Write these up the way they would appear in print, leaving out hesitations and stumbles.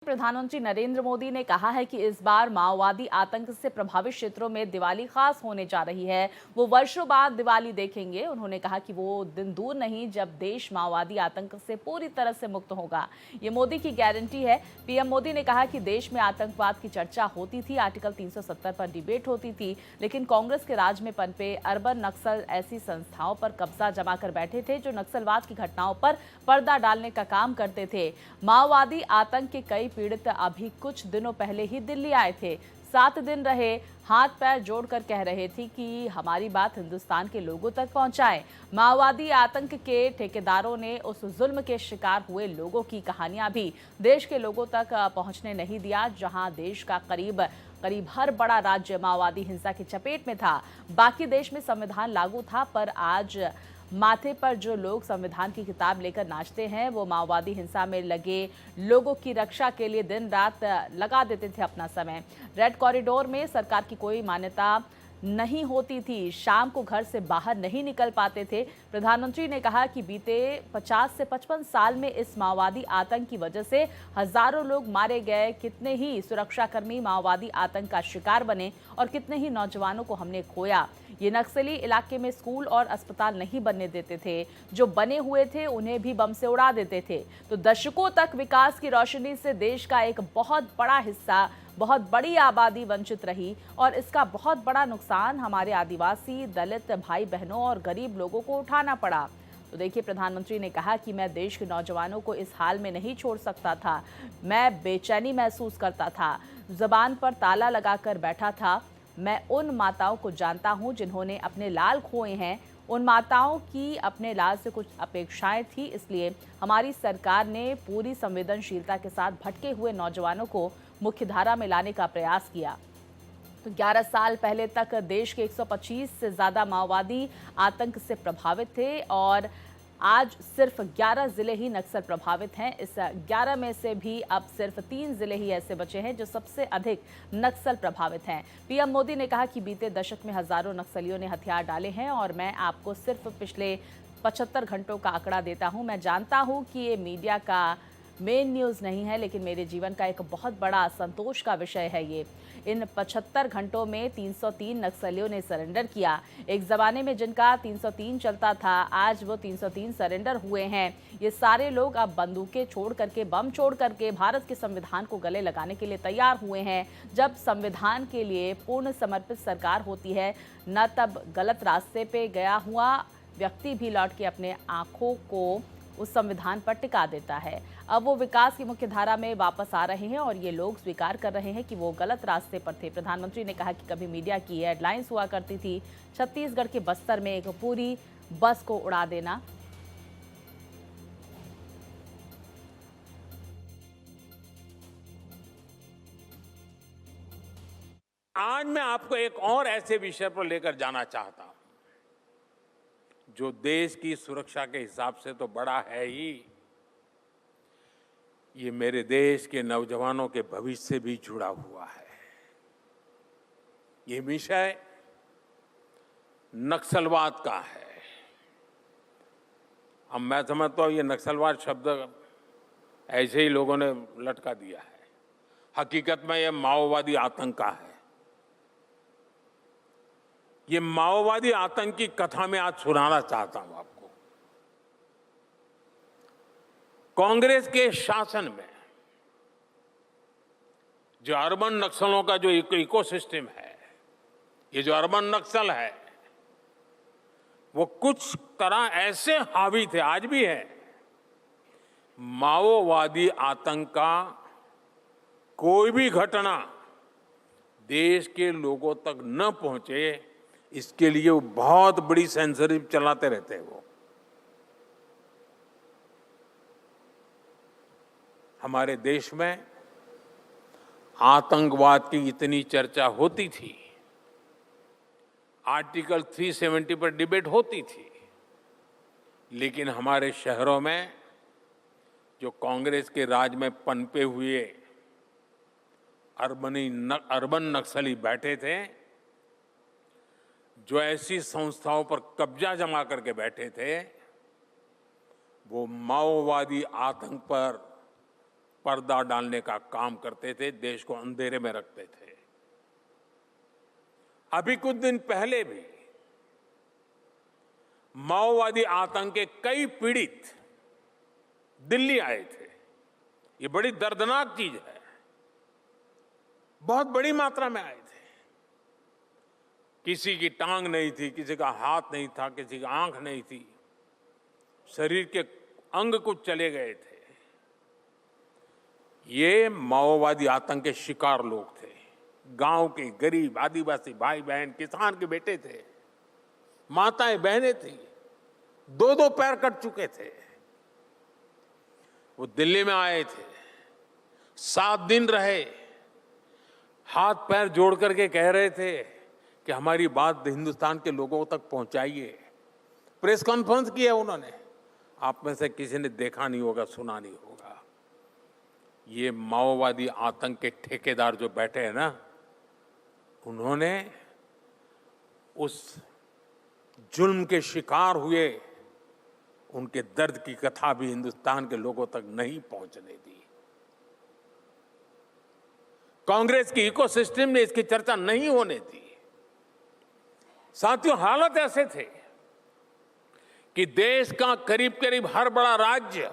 प्रधानमंत्री नरेंद्र मोदी ने कहा है कि इस बार माओवादी आतंक से प्रभावित क्षेत्रों में दिवाली खास होने जा रही है। वो वर्षों बाद दिवाली देखेंगे। उन्होंने कहा कि वो दिन दूर नहीं जब देश माओवादी आतंक से पूरी तरह से मुक्त होगा। ये मोदी की गारंटी है। पीएम मोदी ने कहा कि देश में आतंकवाद की चर्चा होती थी, आर्टिकल 370 पर डिबेट होती थी, लेकिन कांग्रेस के राज में पनपे अर्बन नक्सल ऐसी संस्थाओं पर कब्जा जमा कर बैठे थे जो नक्सलवाद की घटनाओं पर पर्दा डालने का काम करते थे। माओवादी आतंक के कई पीड़ित अभी कुछ दिनों पहले ही दिल्ली आए थे। 7 दिन रहे, हाथ पैर जोड़कर कह रहे थे कि हमारी बात हिंदुस्तान के लोगों तक पहुंचाएं। माओवादी आतंक के ठेकेदारों ने उस जुल्म के शिकार हुए लोगों की कहानियां भी देश के लोगों तक पहुंचने नहीं दिया, जहां देश का करीब हर बड़ा राज्य माओवादी हिंसा की चपेट में था। बाकी देश में संविधान लागू था, पर आज माथे पर जो लोग संविधान की किताब लेकर नाचते हैं, वो माओवादी हिंसा में लगे लोगों की रक्षा के लिए दिन रात लगा देते थे अपना समय। रेड कॉरिडोर में सरकार की कोई मान्यता नहीं होती थी, शाम को घर से बाहर नहीं निकल पाते थे। प्रधानमंत्री ने कहा कि बीते 50 से 55 साल में इस माओवादी आतंक की वजह से हजारों लोग मारे गए, कितने ही सुरक्षाकर्मी माओवादी आतंक का शिकार बने और कितने ही नौजवानों को हमने खोया। ये नक्सली इलाके में स्कूल और अस्पताल नहीं बनने देते थे, जो बने हुए थे उन्हें भी बम से उड़ा देते थे। तो दशकों तक विकास की रोशनी से देश का एक बहुत बड़ा हिस्सा, बहुत बड़ी आबादी वंचित रही और इसका बहुत बड़ा नुकसान हमारे आदिवासी, दलित भाई बहनों और गरीब लोगों को उठाना पड़ा। तो देखिए, प्रधानमंत्री ने कहा कि मैं देश के नौजवानों को इस हाल में नहीं छोड़ सकता था। मैं बेचैनी महसूस करता था, जुबान पर ताला लगाकर बैठा था। मैं उन माताओं को जानता हूं जिन्होंने अपने लाल खोए हैं। उन माताओं की अपने लाल से कुछ अपेक्षाएं थी, इसलिए हमारी सरकार ने पूरी संवेदनशीलता के साथ भटके हुए नौजवानों को मुख्यधारा में लाने का प्रयास किया। तो 11 साल पहले तक देश के 125 से ज्यादा माओवादी आतंक से प्रभावित थे और आज सिर्फ 11 जिले ही नक्सल प्रभावित हैं। इस 11 में से भी अब सिर्फ 3 जिले ही ऐसे बचे हैं जो सबसे अधिक नक्सल प्रभावित हैं। पीएम मोदी ने कहा कि बीते दशक में हजारों नक्सलियों ने हथियार डाले हैं और मैं आपको सिर्फ पिछले 75 घंटों का आंकड़ा देता हूं। मैं जानता हूं कि ये मीडिया का मेन न्यूज़ नहीं है, लेकिन मेरे जीवन का एक बहुत बड़ा संतोष का विषय है ये। इन 75 घंटों में 303 नक्सलियों ने सरेंडर किया। एक ज़माने में जिनका 303 चलता था, आज वो 303 सरेंडर हुए हैं। ये सारे लोग अब बंदूकें छोड़ करके, बम छोड़ करके भारत के संविधान को गले लगाने के लिए तैयार हुए हैं। जब संविधान के लिए पूर्ण समर्पित सरकार होती है न, तब गलत रास्ते पे गया हुआ व्यक्ति भी लौट के अपने आंखों को उस संविधान पर टिका देता है। अब वो विकास की मुख्य धारा में वापस आ रहे हैं और ये लोग स्वीकार कर रहे हैं कि वो गलत रास्ते पर थे। प्रधानमंत्री ने कहा कि कभी मीडिया की हेडलाइंस हुआ करती थी, छत्तीसगढ़ के बस्तर में एक पूरी बस को उड़ा देना। आज मैं आपको एक और ऐसे विषय पर लेकर जाना चाहता हूं जो देश की सुरक्षा के हिसाब से तो बड़ा है ही, ये मेरे देश के नौजवानों के भविष्य से भी जुड़ा हुआ है। ये विषय नक्सलवाद का है। अब मैं समझता हूं ये नक्सलवाद शब्द ऐसे ही लोगों ने लटका दिया है। हकीकत में ये माओवादी आतंक का है। ये माओवादी आतंक की कथा मैं आज सुनाना चाहता हूं आपको। कांग्रेस के शासन में जो अर्बन नक्सलों का जो इकोसिस्टम है, ये जो अर्बन नक्सल है, वो कुछ तरह ऐसे हावी थे, आज भी है। माओवादी आतंक का कोई भी घटना देश के लोगों तक न पहुंचे, इसके लिए वो बहुत बड़ी सेंसरशिप चलाते रहते हैं। वो हमारे देश में आतंकवाद की इतनी चर्चा होती थी, आर्टिकल 370 पर डिबेट होती थी, लेकिन हमारे शहरों में जो कांग्रेस के राज में पनपे हुए अर्बन नक्सली बैठे थे, जो ऐसी संस्थाओं पर कब्जा जमा करके बैठे थे, वो माओवादी आतंक पर पर्दा डालने का काम करते थे, देश को अंधेरे में रखते थे। अभी कुछ दिन पहले भी माओवादी आतंक के कई पीड़ित दिल्ली आए थे। ये बड़ी दर्दनाक चीज है। बहुत बड़ी मात्रा में आए थे। किसी की टांग नहीं थी, किसी का हाथ नहीं था, किसी की आंख नहीं थी, शरीर के अंग कुछ चले गए थे। ये माओवादी आतंक के शिकार लोग थे। गांव के गरीब आदिवासी भाई बहन, किसान के बेटे थे, माताएं बहनें थी, दो दो पैर कट चुके थे। वो दिल्ली में आए थे, 7 दिन रहे, हाथ पैर जोड़ करके कह रहे थे कि हमारी बात हिंदुस्तान के लोगों तक पहुंचाइए। प्रेस कॉन्फ्रेंस किया उन्होंने। आप में से किसी ने देखा नहीं होगा, सुना नहीं होगा। ये माओवादी आतंक के ठेकेदार जो बैठे हैं ना, उन्होंने उस जुल्म के शिकार हुए उनके दर्द की कथा भी हिंदुस्तान के लोगों तक नहीं पहुंचने दी। कांग्रेस की इकोसिस्टम ने इसकी चर्चा नहीं होने दी। साथियों, हालत ऐसे थे कि देश का करीब करीब हर बड़ा राज्य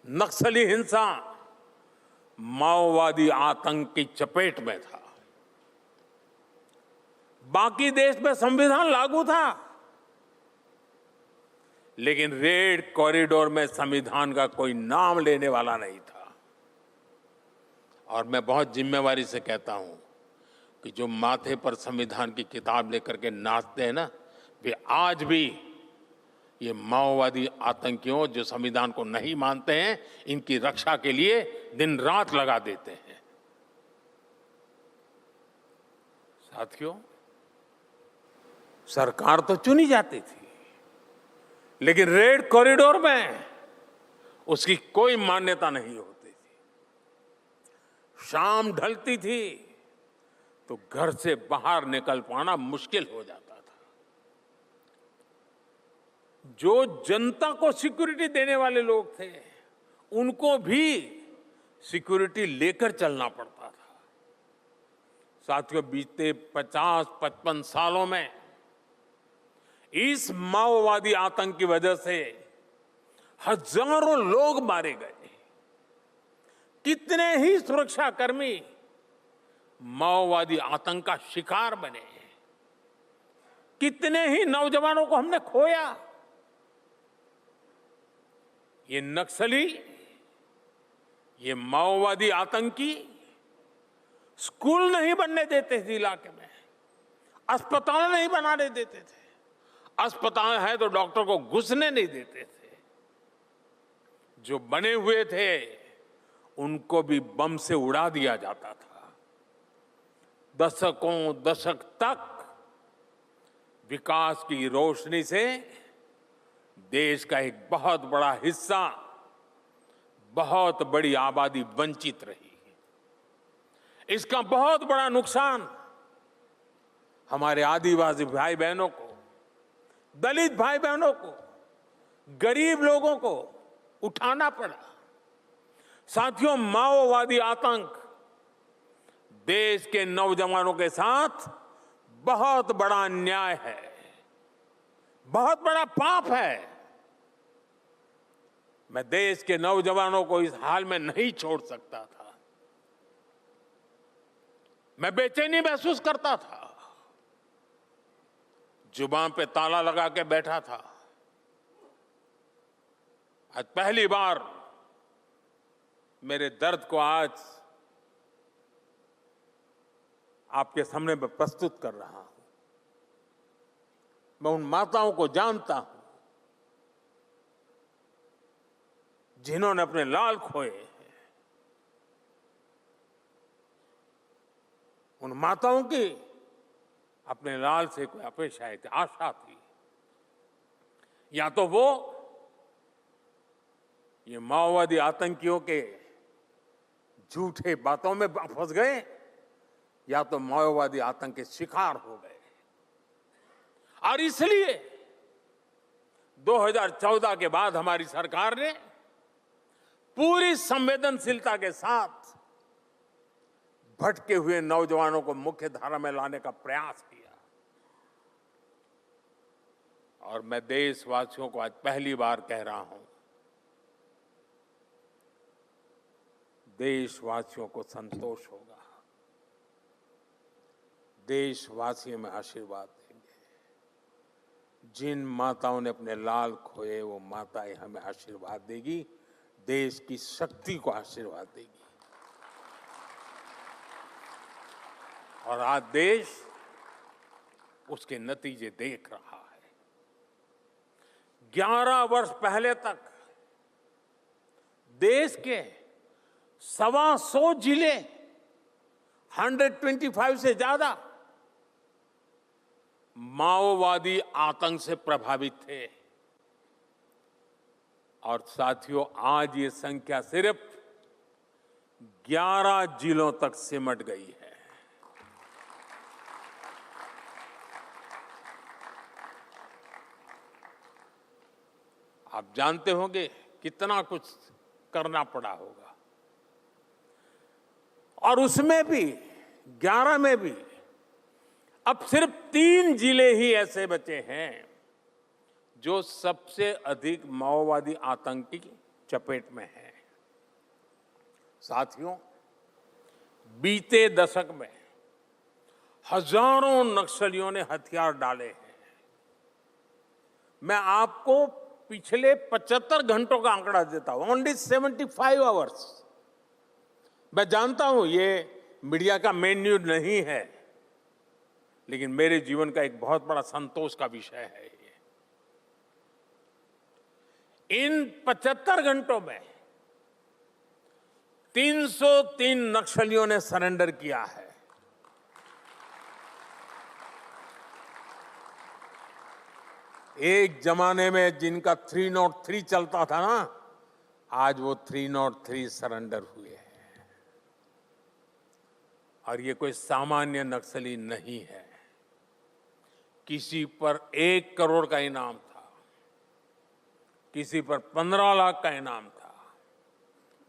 नक्सली हिंसा, माओवादी आतंक की चपेट में था। बाकी देश में संविधान लागू था, लेकिन रेड कॉरिडोर में संविधान का कोई नाम लेने वाला नहीं था। और मैं बहुत जिम्मेवारी से कहता हूं कि जो माथे पर संविधान की किताब लेकर के नाचते हैं ना, वे आज भी ये माओवादी आतंकियों जो संविधान को नहीं मानते हैं, इनकी रक्षा के लिए दिन रात लगा देते हैं। साथियों, सरकार तो चुनी जाती थी, लेकिन रेड कॉरिडोर में उसकी कोई मान्यता नहीं होती थी। शाम ढलती थी तो घर से बाहर निकल पाना मुश्किल हो जाता था। जो जनता को सिक्योरिटी देने वाले लोग थे, उनको भी सिक्योरिटी लेकर चलना पड़ता था। साथियों, बीते 50-55 सालों में इस माओवादी आतंक की वजह से हजारों लोग मारे गए। कितने ही सुरक्षाकर्मी माओवादी आतंक का शिकार बने। कितने ही नौजवानों को हमने खोया। ये नक्सली, ये माओवादी आतंकी स्कूल नहीं बनने देते थे इलाके में, अस्पताल नहीं बनाने देते थे। अस्पताल है तो डॉक्टर को घुसने नहीं देते थे। जो बने हुए थे उनको भी बम से उड़ा दिया जाता था। दशक तक विकास की रोशनी से देश का एक बहुत बड़ा हिस्सा, बहुत बड़ी आबादी वंचित रही। इसका बहुत बड़ा नुकसान हमारे आदिवासी भाई बहनों को, दलित भाई बहनों को, गरीब लोगों को उठाना पड़ा। साथियों, माओवादी आतंक देश के नौजवानों के साथ बहुत बड़ा अन्याय है, बहुत बड़ा पाप है। मैं देश के नौजवानों को इस हाल में नहीं छोड़ सकता था। मैं बेचैनी महसूस करता था, जुबान पे ताला लगा के बैठा था। आज पहली बार मेरे दर्द को आज आपके सामने मैं प्रस्तुत कर रहा हूं। मैं उन माताओं को जानता हूं जिन्होंने अपने लाल खोए हैं। उन माताओं की अपने लाल से कोई अपेक्षा थी, आशा थी। या तो वो ये माओवादी आतंकियों के झूठे बातों में फंस गए, या तो माओवादी आतंक के शिकार हो गए। और इसलिए 2014 के बाद हमारी सरकार ने पूरी संवेदनशीलता के साथ भटके हुए नौजवानों को मुख्य धारा में लाने का प्रयास किया। और मैं देशवासियों को आज पहली बार कह रहा हूं, देशवासियों को संतोष होगा, देशवासियों में आशीर्वाद देंगे। जिन माताओं ने अपने लाल खोए, वो माताएं हमें आशीर्वाद देगी, देश की शक्ति को आशीर्वाद देगी। और आज देश उसके नतीजे देख रहा है। 11 वर्ष पहले तक देश के 125 जिले 125 से ज्यादा माओवादी आतंक से प्रभावित थे। और साथियों, आज ये संख्या सिर्फ 11 जिलों तक सिमट गई है। आप जानते होंगे कितना कुछ करना पड़ा होगा। और उसमें भी 11 में भी अब सिर्फ 3 जिले ही ऐसे बचे हैं जो सबसे अधिक माओवादी आतंक की चपेट में हैं। साथियों, बीते दशक में हजारों नक्सलियों ने हथियार डाले हैं। मैं आपको पिछले 75 घंटों का आंकड़ा देता हूं, ओनली 75 आवर्स। मैं जानता हूं ये मीडिया का मेन न्यूज नहीं है, लेकिन मेरे जीवन का एक बहुत बड़ा संतोष का विषय है ये। इन 75 घंटों में 303 नक्सलियों ने सरेंडर किया है। एक जमाने में जिनका 303 चलता था ना, आज वो 303 सरेंडर हुए हैं। और ये कोई सामान्य नक्सली नहीं है। किसी पर 1 करोड़ का इनाम था, किसी पर 15 लाख का इनाम था,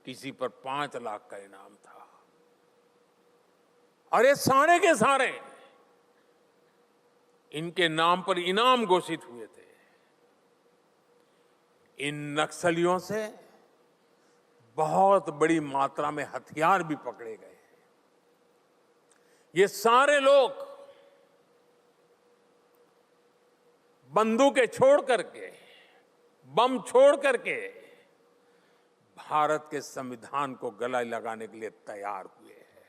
किसी पर 5 लाख का इनाम था। और ये सारे के सारे इनके नाम पर इनाम घोषित हुए थे। इन नक्सलियों से बहुत बड़ी मात्रा में हथियार भी पकड़े गए। ये सारे लोग बंदूकें छोड़ करके, बम छोड़ करके भारत के संविधान को गला लगाने के लिए तैयार हुए हैं।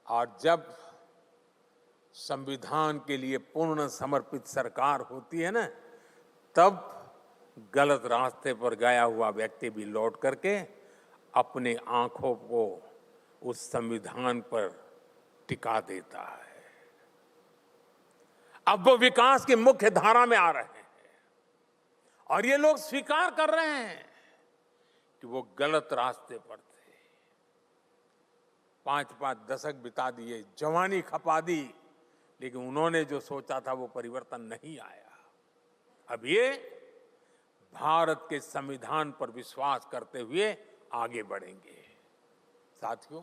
और जब संविधान के लिए पूर्ण समर्पित सरकार होती है ना, तब गलत रास्ते पर गया हुआ व्यक्ति भी लौट करके अपनी आंखों को उस संविधान पर टिका देता है। अब वो विकास की मुख्य धारा में आ रहे हैं और ये लोग स्वीकार कर रहे हैं कि वो गलत रास्ते पर थे। 5-5 दशक बिता दिए, जवानी खपा दी, लेकिन उन्होंने जो सोचा था वो परिवर्तन नहीं आया। अब ये भारत के संविधान पर विश्वास करते हुए आगे बढ़ेंगे। साथियों,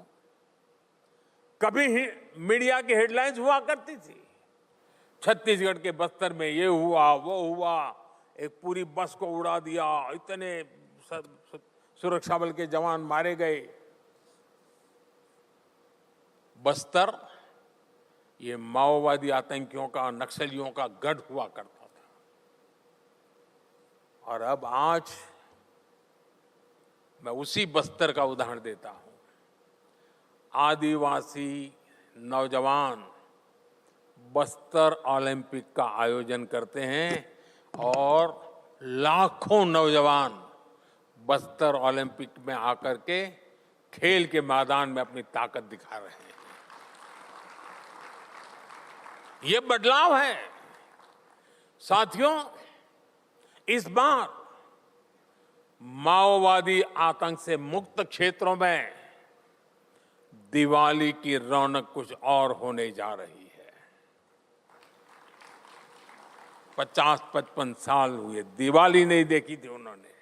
कभी ही मीडिया की हेडलाइंस हुआ करती थी, छत्तीसगढ़ के बस्तर में ये हुआ वो हुआ, एक पूरी बस को उड़ा दिया, इतने सुरक्षा बल के जवान मारे गए। बस्तर ये माओवादी आतंकियों का, नक्सलियों का गढ़ हुआ करता था। और अब आज मैं उसी बस्तर का उदाहरण देता हूं। आदिवासी नौजवान बस्तर ओलंपिक का आयोजन करते हैं और लाखों नौजवान बस्तर ओलंपिक में आकर के खेल के मैदान में अपनी ताकत दिखा रहे हैं। ये बदलाव है। साथियों, इस बार माओवादी आतंक से मुक्त क्षेत्रों में दिवाली की रौनक कुछ और होने जा रही है। 50-55 साल हुए दिवाली नहीं देखी थी उन्होंने।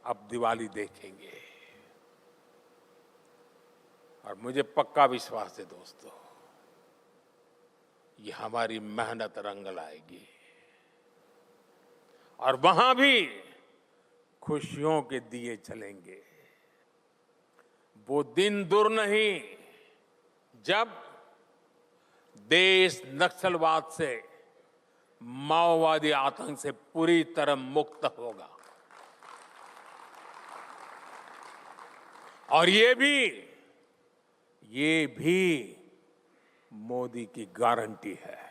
अब दिवाली देखेंगे। और मुझे पक्का विश्वास है दोस्तों, ये हमारी मेहनत रंग लाएगी और वहां भी खुशियों के दिए जलेंगे। वो दिन दूर नहीं जब देश नक्सलवाद से, माओवादी आतंक से पूरी तरह मुक्त होगा। और ये भी मोदी की गारंटी है।